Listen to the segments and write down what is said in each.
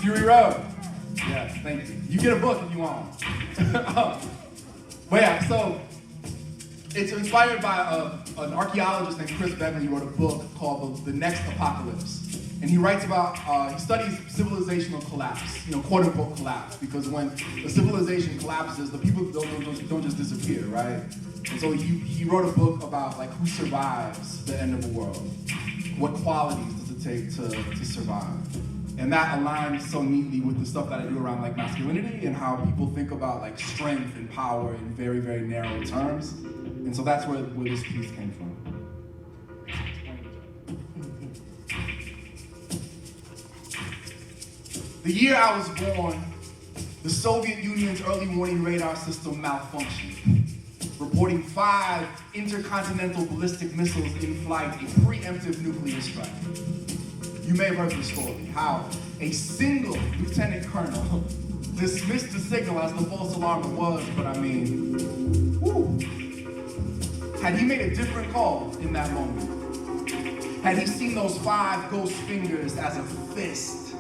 Fury Road. Yeah, thank you. You get a book if you want. But yeah, so it's inspired by an archaeologist named Chris Begley. He wrote a book called The Next Apocalypse. And he writes about, he studies civilizational collapse, quote unquote collapse, because when a civilization collapses, the people don't just disappear, right? And so he wrote a book about like who survives the end of the world. What qualities does it take to survive? And that aligns so neatly with the stuff that I do around like masculinity and how people think about like strength and power in very, very narrow terms. And so that's where this piece came from. The year I was born, the Soviet Union's early warning radar system malfunctioned, reporting 5 intercontinental ballistic missiles in flight, a preemptive nuclear strike. You may have heard the story, how a single lieutenant colonel dismissed the signal as the false alarm it was, but I mean, whoo. Had he made a different call in that moment, had he seen those 5 ghost fingers as a fist,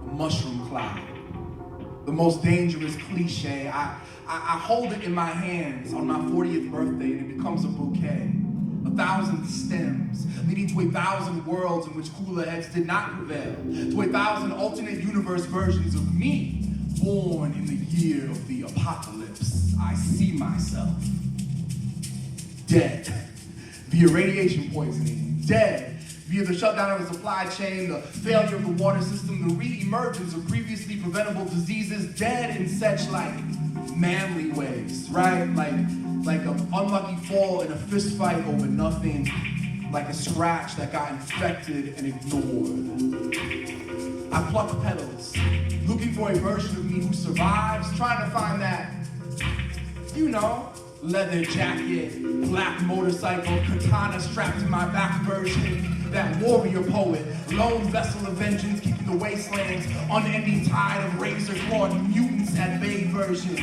mushroom cloud, the most dangerous cliche. I hold it in my hands on my 40th birthday and it becomes a bouquet. 1,000 stems, leading to 1,000 worlds in which cooler heads did not prevail, to 1,000 alternate universe versions of me, born in the year of the apocalypse. I see myself dead via radiation poisoning, dead via the shutdown of the supply chain, the failure of the water system, the re-emergence of previously preventable diseases, dead in such like manly ways, right? Like an unlucky fall in a fist fight over nothing, like a scratch that got infected and ignored. I pluck petals, looking for a version of me who survives, trying to find that, leather jacket, black motorcycle, katana strapped to my back version, that warrior poet, lone vessel of vengeance, keeping the wastelands, unending tide of razor-clawed mutants at bay version.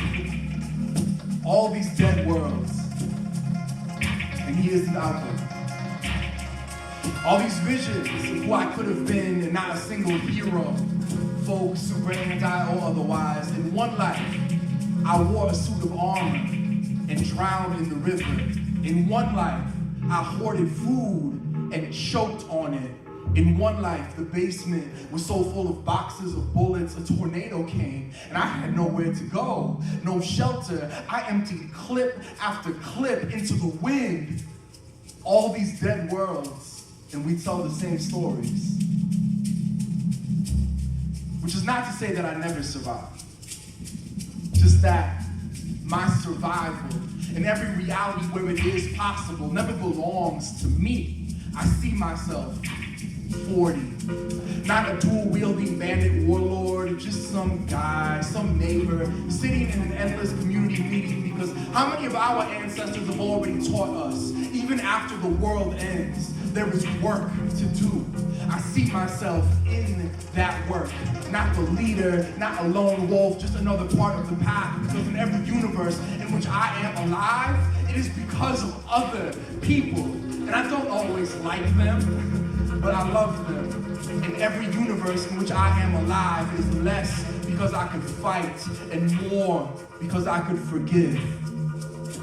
All these dead worlds, and he isn't out there. All these visions of who I could have been and not a single hero, folks, super anti or otherwise. In one life, I wore a suit of armor and drowned in the river. In one life, I hoarded food and choked on it. In one life, the basement was so full of boxes of bullets, a tornado came, and I had nowhere to go, no shelter. I emptied clip after clip into the wind. All these dead worlds, and we tell the same stories. Which is not to say that I never survived. Just that my survival in every reality where it is possible never belongs to me. I see myself 40, not a dual-wielding bandit warlord, just some guy, some neighbor, sitting in an endless community meeting because how many of our ancestors have already taught us, even after the world ends, there is work to do. I see myself in that work, not the leader, not a lone wolf, just another part of the path, because in every universe in which I am alive, it is because of other people. And I don't always like them, but I love them. In every universe in which I am alive is less because I could fight and more because I could forgive,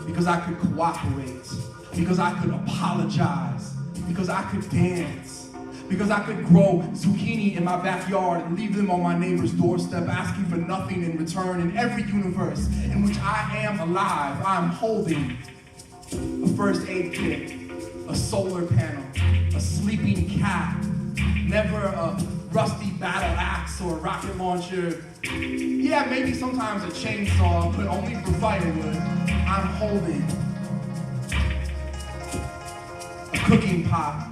because I could cooperate, because I could apologize, because I could dance, because I could grow zucchini in my backyard and leave them on my neighbor's doorstep asking for nothing in return. In every universe in which I am alive, I'm holding a first aid kit, a solar panel, a sleeping cat, never a rusty battle axe or a rocket launcher. Yeah, maybe sometimes a chainsaw, but only for firewood. I'm holding a cooking pot,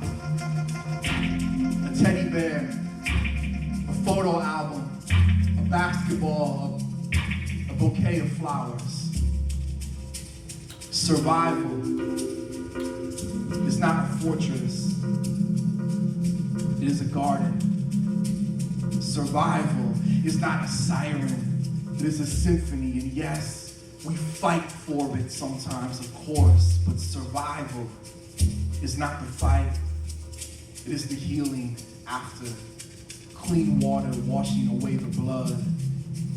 a teddy bear, a photo album, a basketball, a bouquet of flowers. Survival is not a fortress, it is a garden. Survival is not a siren, it is a symphony. And yes, we fight for it sometimes, of course, but survival is not the fight, it is the healing after clean water washing away the blood,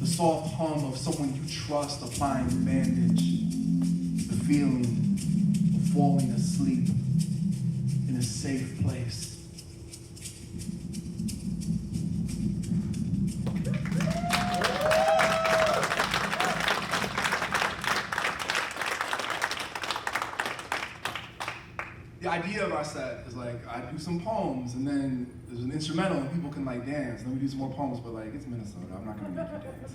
the soft hum of someone you trust applying the bandage, the feeling of falling asleep in a safe place. The idea of our set is like, I do some poems and then there's an instrumental and people can like dance. Then we do some more poems, but like, it's Minnesota, I'm not gonna make you dance.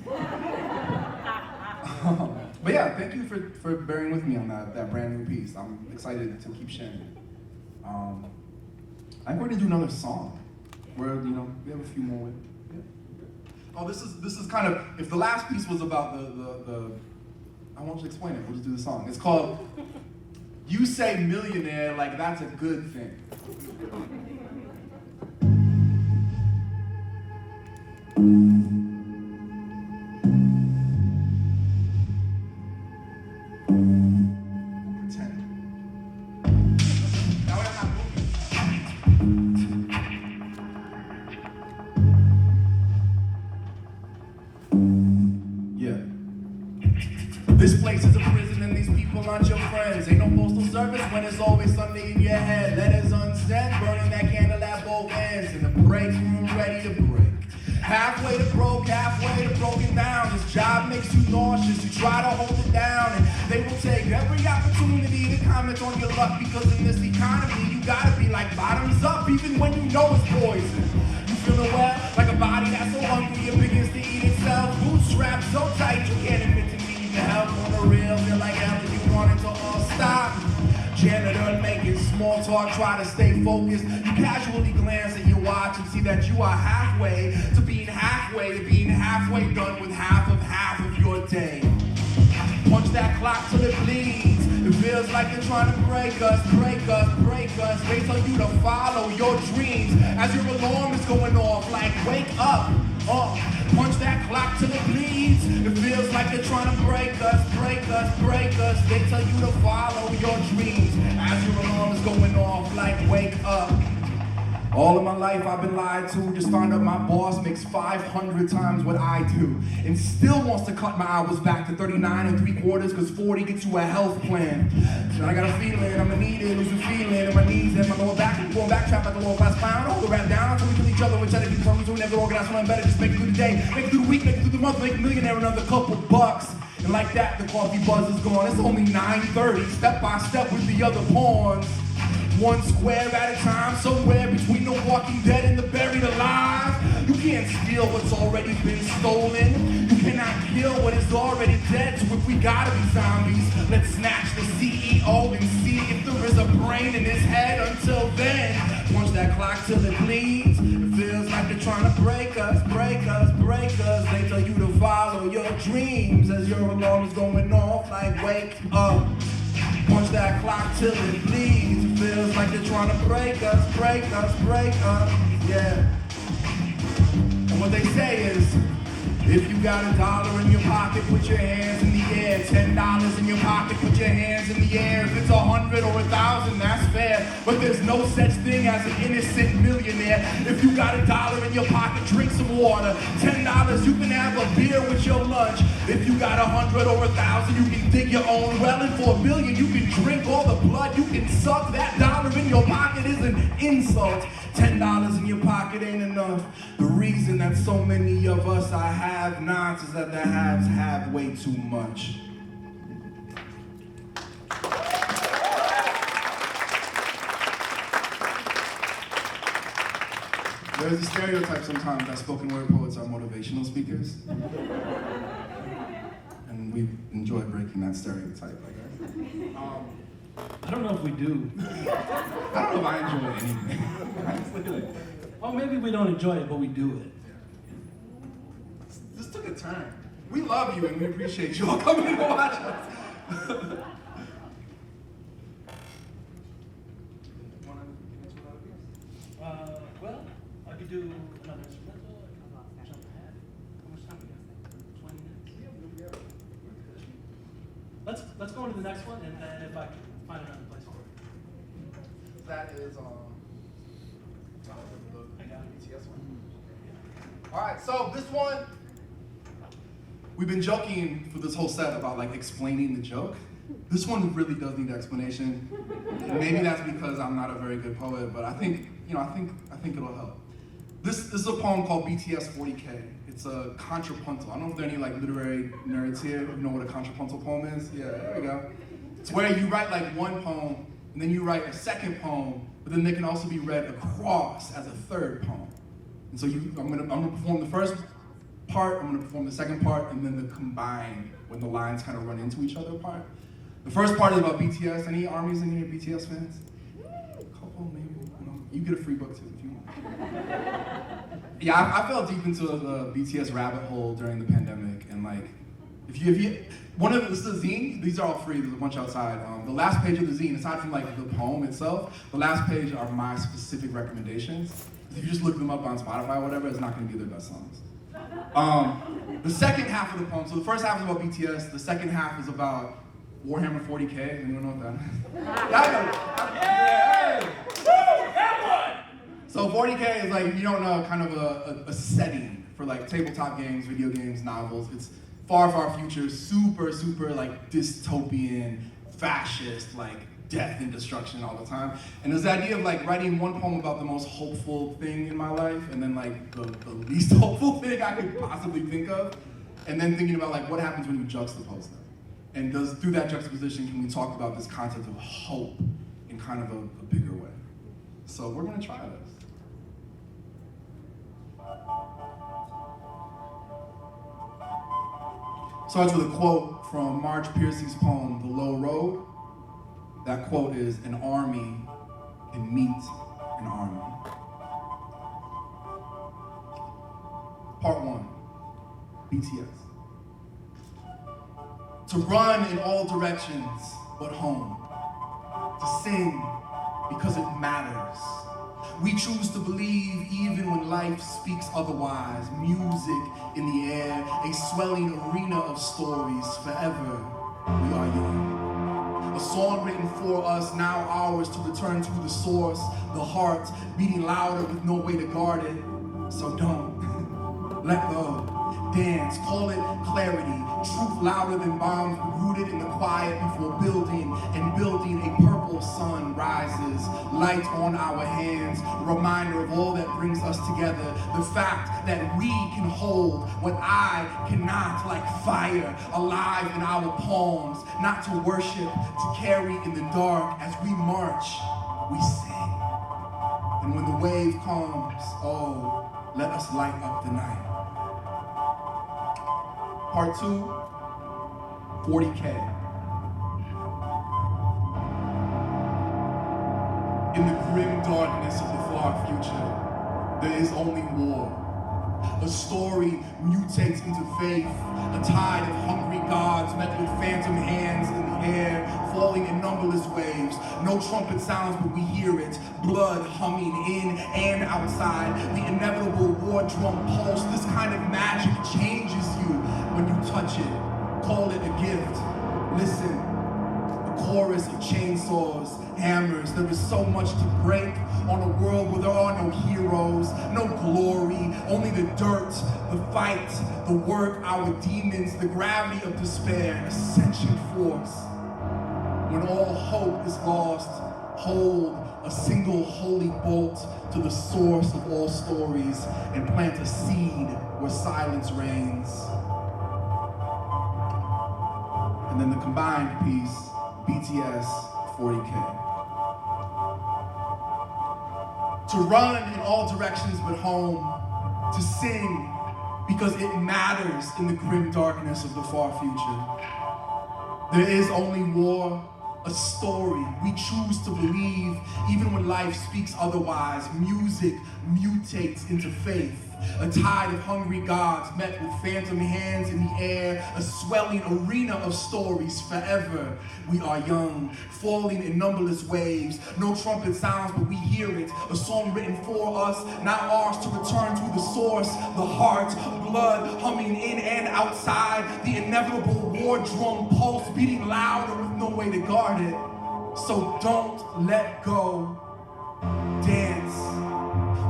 But yeah, thank you for bearing with me on that brand new piece. I'm excited to keep sharing it. I'm going to do another song where, we have a few more with. Yeah. Oh, this is kind of, if the last piece was about the I won't just explain it, we'll just do the song. It's called You Say Millionaire Like That's a Good Thing. Pretend. Now we're not moving. Yeah. This place is a prison and these people aren't your friends. Ain't no postal service when it's always Sunday in your head. Letters unsent, burning that candle at both ends. In the break room ready to break. Halfway to broke, halfway to broken down. This job makes you nauseous, you try to hold it down. And they will take every opportunity to comment on your luck. Because in this economy, you gotta be like bottoms up, even when you know it's poison. You feeling well? Like a body that's so hungry it begins to eat itself. Bootstrapped so tight you can't admit to needing the help. On the real, feel like hell and you want it to all stop. Janitor making small talk, try to stay focused. You casually glance at your watch and see that you are halfway to being halfway done with half of your day. Punch that clock till it bleeds. It feels like they're trying to break us. They tell you to follow your dreams as your alarm is going off like wake up. Punch that clock till it bleeds. It feels like they're trying to break us. They tell you to follow your dreams as your alarm is going off like wake up. All of my life I've been lied to. Just found out my boss makes 500 times what I do and still wants to cut my hours back to 39 3/4 because 40 gets you a health plan. So I got a feeling I'm gonna need it, losing feeling in my knees and my lower back. Going back trapped like a lower class clown. Hold the rap down until we kill each other. We're trying to keep something so we never organize something better. Just make it through the day, make it through the week, make it through the month, make a millionaire another couple bucks. And like that, the coffee buzz is gone. It's only 9:30, step by step with the other pawns. One square at a time, somewhere between the walking dead and the buried alive. You can't steal what's already been stolen. You cannot kill what is already dead. So if we gotta be zombies, let's snatch the CEO and see if there is a brain in his head. Until then, punch that clock till it bleeds. It feels like they're trying to break us. They tell you to follow your dreams as your alarm is going off like wake up. Punch that clock till it bleeds. It feels like they're trying to break us. Yeah. And what they say is, if you got $1 in your pocket, put your hands in the air. $10 in your pocket, put your hands in the air. If it's 100 or 1,000, that's fair. But there's no such thing as an innocent millionaire. If you got $1 in your pocket, drink some water. $10, you can have a beer with your lunch. If you got 100 or 1,000, you can dig your own well. And for $1 billion, you can drink all the blood you can suck. That dollar in your pocket is an insult. $10 in your pocket ain't enough. The reason that so many of us are have-nots is that the haves have way too much. There's a stereotype sometimes that spoken word poets are motivational speakers. And we enjoy breaking that stereotype, I guess. I don't know if we do. I don't know if I enjoy anything. Well, maybe we don't enjoy it, but we do it. This took a turn. We love you and we appreciate you all coming to watch us. Well, I could do another instrumental. I could jump ahead. How much time do we got? 20 minutes? Let's go into the next one, and then if I can find another place for it. That is I got it. BTS one. All right, so this one, we've been joking for this whole set about like explaining the joke. This one really does need explanation. Maybe that's because I'm not a very good poet, but I think it'll help. This is a poem called BTS 40K. It's a contrapuntal. I don't know if there are any like literary nerds here who know what a contrapuntal poem is. Yeah, there we go. It's where you write like one poem, and then you write a second poem, but then they can also be read across as a third poem. And so I'm gonna perform the first part, I'm gonna perform the second part, and then the combined, when the lines kind of run into each other part. The first part is about BTS. Any armies in here BTS fans? A couple, maybe. You get a free book too if you want. Yeah, I fell deep into the BTS rabbit hole during the pandemic, and like, if you this is a zine. These are all free. There's a bunch outside. The last page of the zine, aside from like the poem itself, the last page are my specific recommendations. If you just look them up on Spotify or whatever, it's not going to be their best songs. The second half of the poem. So the first half is about BTS. The second half is about Warhammer 40K. Anyone know what that is? Yeah. So 40K is like, you don't know, kind of a setting for like tabletop games, video games, novels. It's far, far future, super, super like dystopian, fascist, like death and destruction all the time. And there's the idea of like writing one poem about the most hopeful thing in my life, and then like the least hopeful thing I could possibly think of, and then thinking about like what happens when you juxtapose them. And through that juxtaposition, can we talk about this concept of hope in kind of a bigger way? So we're gonna try this. Starts with a quote from Marge Piercy's poem, The Low Road. That quote is, "An army can meet an army." Part 1, BTS. To run in all directions but home. To sing because it matters. We choose to believe even when life speaks otherwise. Music in the air, a swelling arena of stories. Forever we are young. A song written for us, now ours to return to the source. The heart beating louder with no way to guard it. So don't let go. Dance, call it clarity. Truth louder than bombs, rooted in the quiet before building. And building a purple sun rises. Light on our hands, reminder of all that brings us together. The fact that we can hold what I cannot, like fire, alive in our palms. Not to worship, to carry in the dark. As we march, we sing. And when the wave comes, oh, let us light up the night. Part 2, 40K. In the grim darkness of the far future, there is only war. A story mutates into faith, a tide of hungry gods met with phantom hands in the air, falling in numberless waves. No trumpet sounds, but we hear it, blood humming in and outside. The inevitable war drum pulse, this kind of magic changes you when you touch it. Call it a gift. Listen, the chorus of chainsaws, hammers. There is so much to break on a world where there are no heroes, no glory, only the dirt, the fight, the work, our demons, the gravity of despair, ascension force. When all hope is lost, hold a single holy bolt to the source of all stories and plant a seed where silence reigns. And then the combined piece, BTS 40K. To run in all directions but home, to sing because it matters in the grim darkness of the far future. There is only war, a story we choose to believe even when life speaks otherwise. Music mutates into faith. A tide of hungry gods met with phantom hands in the air, a swelling arena of stories. Forever we are young, falling in numberless waves. No trumpet sounds, but we hear it. A song written for us, now ours to return to the source. The heart, blood humming in and outside. The inevitable war drum pulse beating louder with no way to guard it. So don't let go. Dance.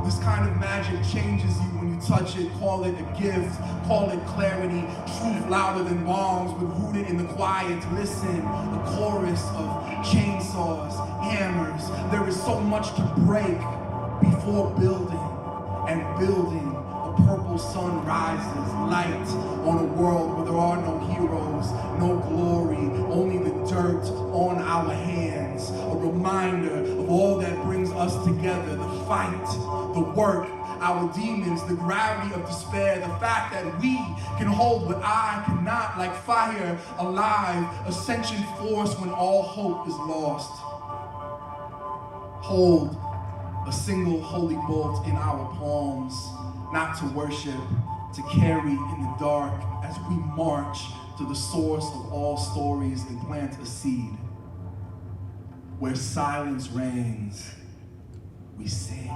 The This kind of magic changes you when you touch it. Call it a gift, call it clarity. Truth louder than bombs, but rooted in the quiet. Listen, a chorus of chainsaws, hammers. There is so much to break before building, and building. A purple sun rises, light on a world where there are no heroes, no glory, only the dirt on our hands. A reminder of all that brings us together, the fight, the work, our demons, the gravity of despair, the fact that we can hold what I cannot, like fire, alive, a sentient force when all hope is lost. Hold a single holy bolt in our palms, not to worship, to carry in the dark as we march to the source of all stories and plant a seed. Where silence reigns, we sing.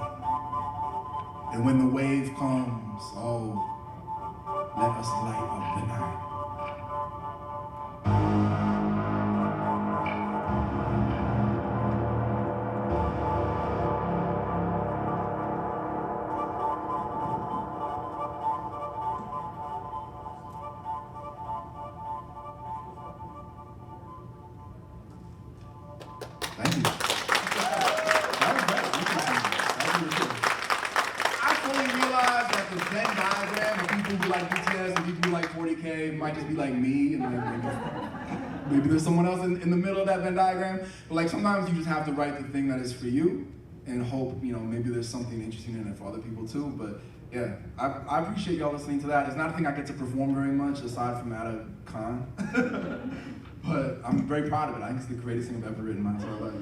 And when the wave comes, oh, let us light up the night. Thank you. I fully realize that the Venn diagram of people who like BTS and people who like 40K might just be like me, and like maybe there's someone else in the middle of that Venn diagram. But like sometimes you just have to write the thing that is for you and hope, maybe there's something interesting in it for other people too. But yeah, I appreciate y'all listening to that. It's not a thing I get to perform very much aside from at a con. But I'm very proud of it. I think it's the greatest thing I've ever written in my entire life.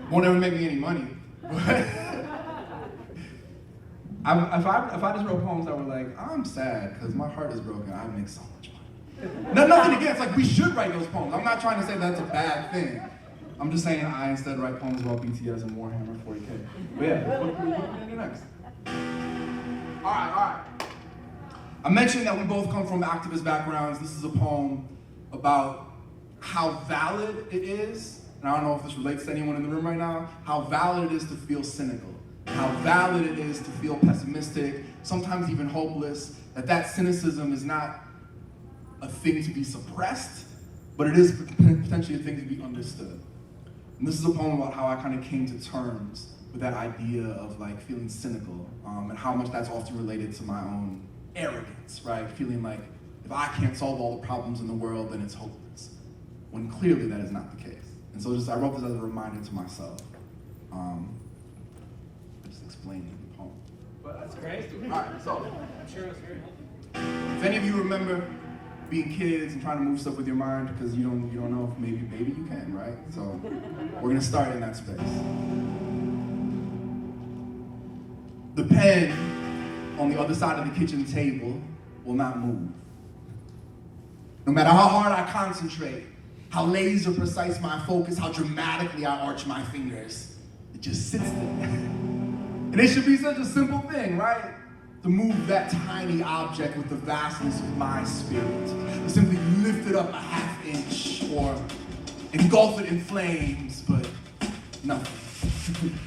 Won't ever make me any money. But if I just wrote poems that were like, I'm sad because my heart is broken, I'd make so much money. Nothing against, like we should write those poems. I'm not trying to say that's a bad thing. I'm just saying I instead write poems about BTS and Warhammer 40K. But yeah, what are we gonna do next? All right. I mentioned that we both come from activist backgrounds. This is a poem about how valid it is, and I don't know if this relates to anyone in the room right now, how valid it is to feel cynical, how valid it is to feel pessimistic, sometimes even hopeless, that cynicism is not a thing to be suppressed, but it is potentially a thing to be understood. And this is a poem about how I kind of came to terms with that idea of like feeling cynical, and how much that's often related to my own arrogance, right? Feeling like if I can't solve all the problems in the world, then it's hopeless. When clearly that is not the case. And so I wrote this as a reminder to myself. Just explaining the poem. But that's great. All right, so. I'm sure it's very helpful. If any of you remember being kids and trying to move stuff with your mind because you don't know if maybe you can, right? So we're gonna start in that space. The pen on the other side of the kitchen table will not move. No matter how hard I concentrate, how laser precise my focus, how dramatically I arch my fingers, it just sits there. And it should be such a simple thing, right? To move that tiny object with the vastness of my spirit. To simply lift it up a half inch or engulf it in flames, but nothing.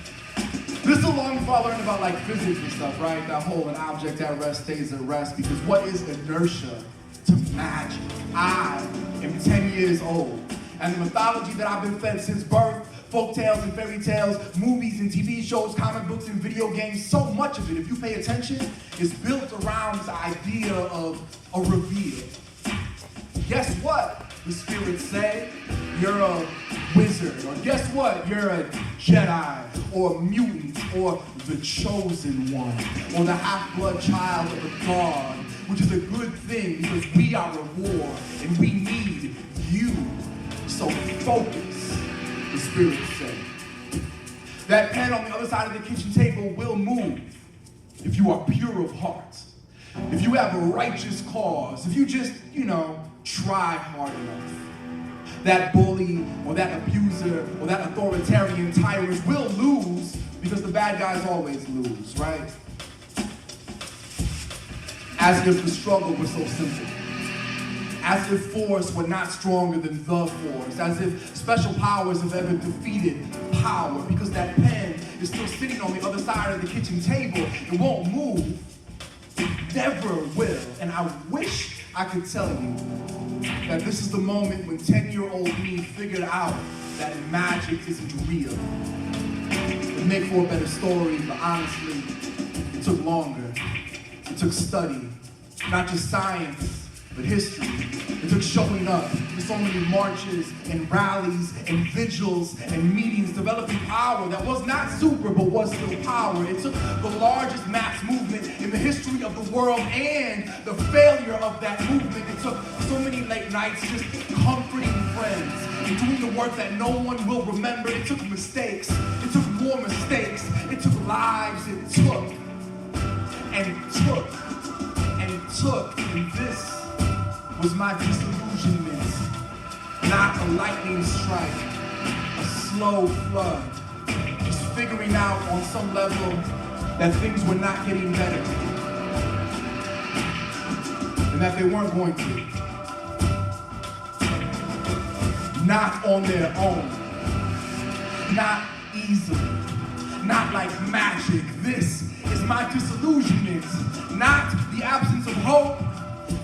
This is long before I learned about like physics and stuff, right? That whole an object at rest stays at rest, because what is inertia to magic? I am 10 years old, and the mythology that I've been fed since birth, folk tales and fairy tales, movies and TV shows, comic books and video games, so much of it, if you pay attention, is built around this idea of a reveal. Guess what? The spirits say, you're a wizard, or guess what? You're a Jedi, or a mutant, or the chosen one, or the half-blood child of a god, which is a good thing because we are a war and we need you. So focus, the spirits say. That pen on the other side of the kitchen table will move if you are pure of heart, if you have a righteous cause, if you just, try hard enough. That bully or that abuser or that authoritarian tyrant will lose because the bad guys always lose, right? As if the struggle were so simple. As if force were not stronger than the force. As if special powers have ever defeated power. Because that pen is still sitting on the other side of the kitchen table. It won't move. It never will. And I wish I could tell you that this is the moment when 10-year-old me figured out that magic isn't real. It would make for a better story, but honestly, it took longer. It took study, not just science, but history. It took showing up to so many marches and rallies and vigils and meetings, developing power that was not super, but was still power. It took the largest mass movement in the history of the world and the failure of that movement. It took so many late nights just comforting friends and doing the work that no one will remember. It took mistakes. It took more mistakes. It took lives. It took and took and took. And this was my disillusionment, not a lightning strike, a slow flood, just figuring out on some level that things were not getting better, and that they weren't going to. Not on their own, not easily, not like magic. This is my disillusionment, not the absence of hope,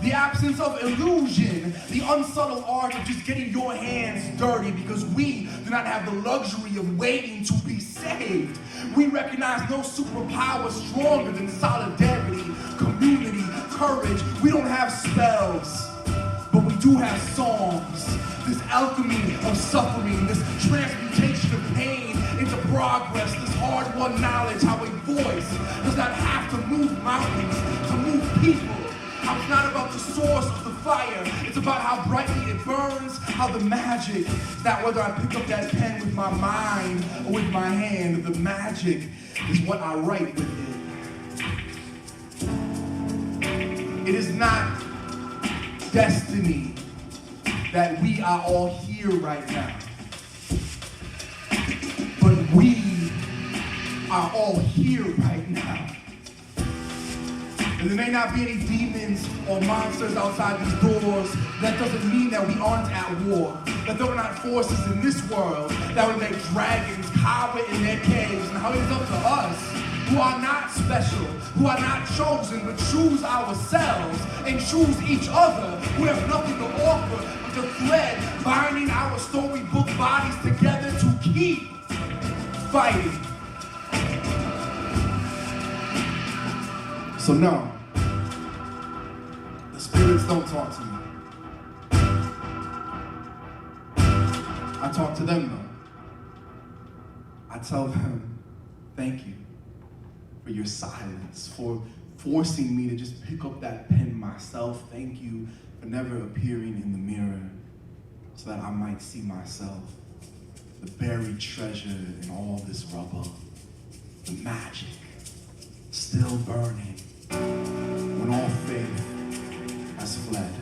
the absence of illusion, the unsubtle art of just getting your hands dirty, because we do not have the luxury of waiting to be saved. We recognize no superpower stronger than solidarity, community, courage. We don't have spells, but we do have songs. This alchemy of suffering, this transmutation of pain into progress, this hard-won knowledge, how a voice does not have to move mountains, to move people. How it's not about the source of the fire, it's about how brightly it burns, how the magic is not whether I pick up that pen with my mind or with my hand. The magic is what I write with it. It is not destiny that we are all here right now, but we are all here right now. And there may not be any demons or monsters outside these doors. That doesn't mean that we aren't at war. That there are not forces in this world that would make dragons cower in their caves. And how it is up to us, who are not special, who are not chosen, but choose ourselves and choose each other, who have nothing to offer but the thread binding our storybook bodies together to keep fighting. So no, the spirits don't talk to me. I talk to them though. I tell them, thank you for your silence, for forcing me to just pick up that pen myself. Thank you for never appearing in the mirror so that I might see myself, the buried treasure in all this rubble, the magic still burning when all faith has fled.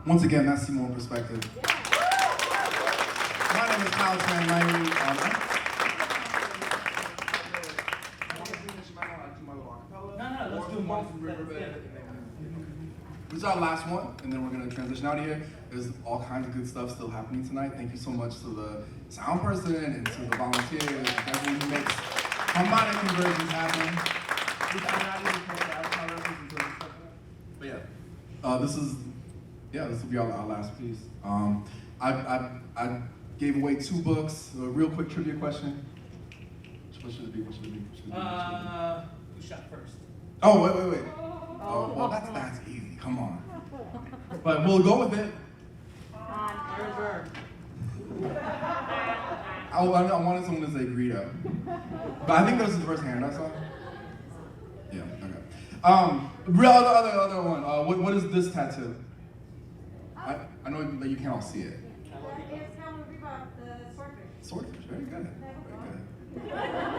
Once again, that's Simone Perspective. My name is Kyle Tran-Langley. No, let's do one from Riverbed. This is our last one, and then we're going to transition out of here. There's all kinds of good stuff still happening tonight. Thank you so much to the sound person and to the volunteers and everyone who makes harmonic convergence happen. But yeah, this will be our last piece. I gave away 2 books. A real quick trivia question. What should it be? Who shot first? Oh, wait. Oh, well, that's easy. Come on. But we'll go with it. I wanted someone to say Greedo. But I think that was the first hand I saw. Yeah, okay. Real other one. What is this tattoo? I know that you can't all see it. It's the swordfish. Swordfish, very good. Very good.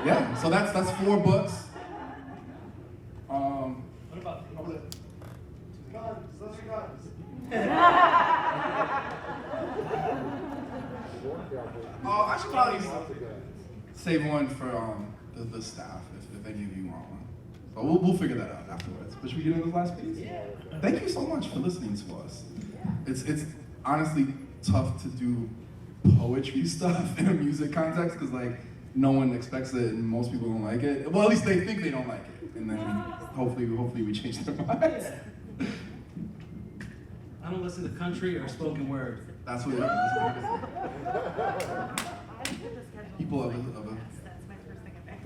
Yeah, so that's 4 books. What about I should probably save one for the staff if any of you want one. So we'll figure that out afterwards. But should we get into the last piece? Yeah. Thank you so much for listening to us. It's honestly tough to do poetry stuff in a music context because like no one expects it and most people don't like it. Well, at least they think they don't like it, and then hopefully we change their minds. Yeah. I don't listen to country or spoken word. That's what it is. People of a That's my first thing I think.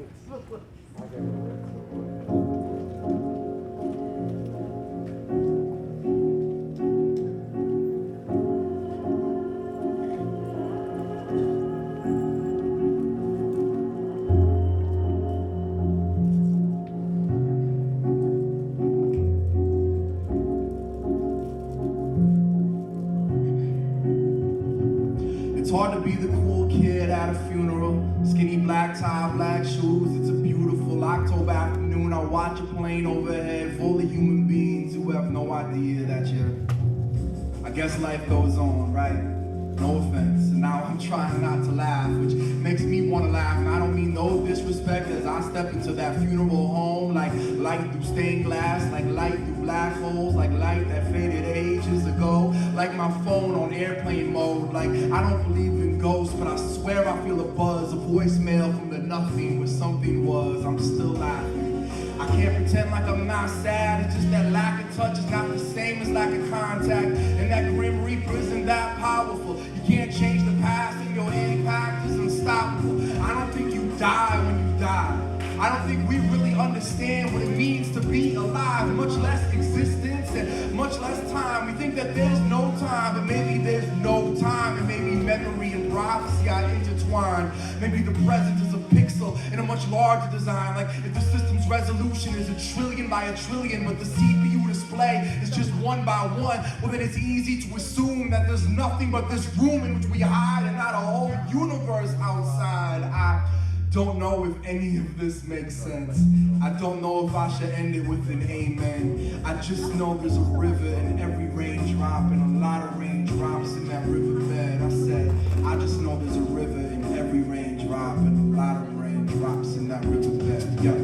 It's hard to be the cool kid at a funeral. Skinny black tie, black shoes. It's a beautiful October afternoon. I watch a plane overhead full of human beings who have no idea that you're... I guess life goes on, right? No offense. And now I'm trying not to laugh, which makes me want to laugh. And I don't mean no disrespect as I step into that funeral home like light through stained glass, like light through black holes, like light that faded ages ago, like my phone on airplane mode. Like I don't believe in ghosts, but I swear I feel a buzz, a voicemail from the nothing where something was. I'm still laughing. I can't pretend like I'm not sad. It's just that lack of touch is not the same as lack of contact. And that Grim Reaper isn't that powerful. You can't change the past and your impact is unstoppable. I don't think you die when you die. I don't think we really understand what it means to be alive, much less existence and much less time. We think that there's no time, but maybe there's no time, and maybe memory and prophecy are intertwined. Maybe the present is a pixel in a much larger design. Like if the system's resolution is 1 trillion by 1 trillion, but the CPU display is just 1 by 1, well then it's easy to assume that there's nothing but this room in which we hide and not a whole universe outside. I don't know if any of this makes sense. I don't know if I should end it with an amen. I just know there's a river in every raindrop and a lot of raindrops in that riverbed. I said, I just know there's a river in every raindrop and a lot of raindrops in that riverbed. Yeah.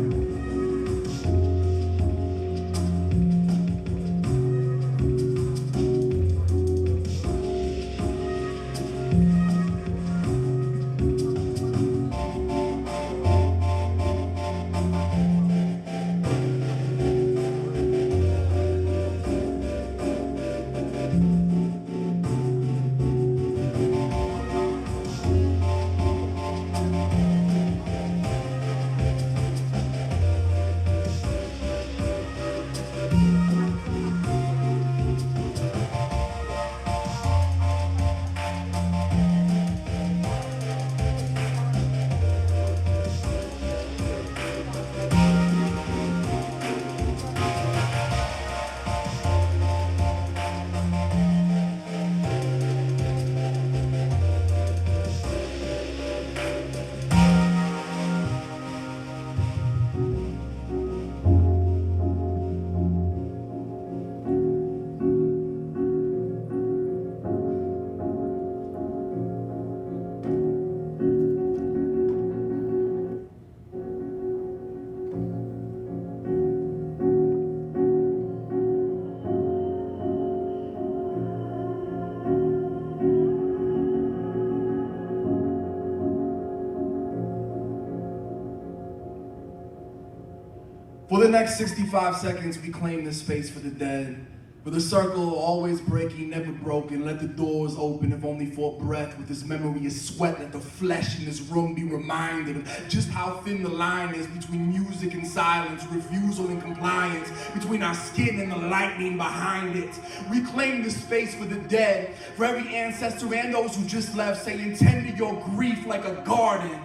For the next 65 seconds, we claim this space for the dead. With a circle always breaking, never broken, let the doors open if only for a breath. With this memory of sweat, let the flesh in this room be reminded of just how thin the line is between music and silence, refusal and compliance, between our skin and the lightning behind it. We claim this space for the dead, for every ancestor and those who just left, saying tend to your grief like a garden,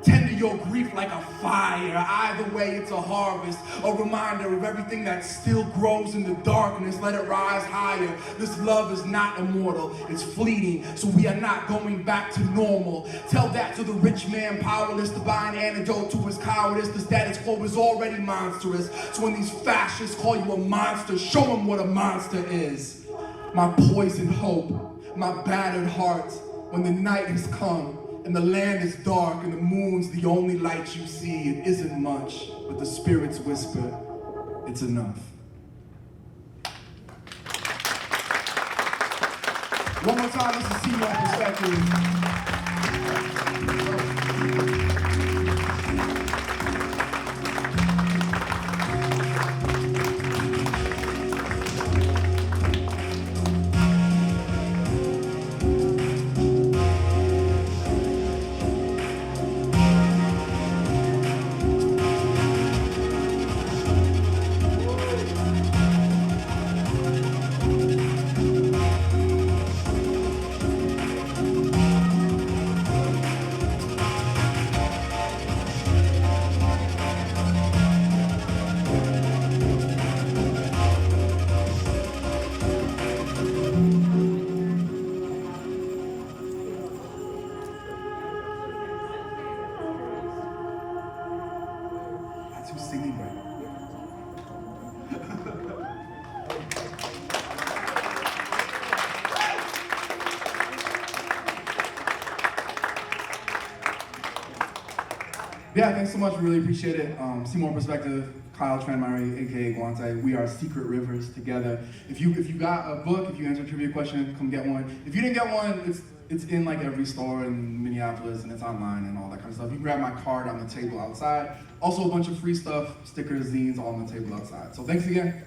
tend to your grief like a fire. Either way, it's a harvest, a reminder of everything that still grows in the darkness. Let it rise higher. This love is not immortal, it's fleeting, so we are not going back to normal. Tell that to the rich man, powerless to buy an antidote to his cowardice. The status quo is already monstrous, so when these fascists call you a monster, show them what a monster is. My poisoned hope, my battered heart, when the night has come and the land is dark and the moon's the only light you see, it isn't much, but the spirits whisper, it's enough. One more time, this is Seymour Perspective. Who's singing right now? Yeah, thanks so much. We really appreciate it. Seymour Perspective, Kyle Tranmary, aka Guante. We are Secret Rivers together. If you got a book, if you answered a trivia question, come get one. If you didn't get one, it's in like every store in Minneapolis and it's online and all that kind of stuff. You can grab my card on the table outside. Also a bunch of free stuff, stickers, zines, all on the table outside. So thanks again.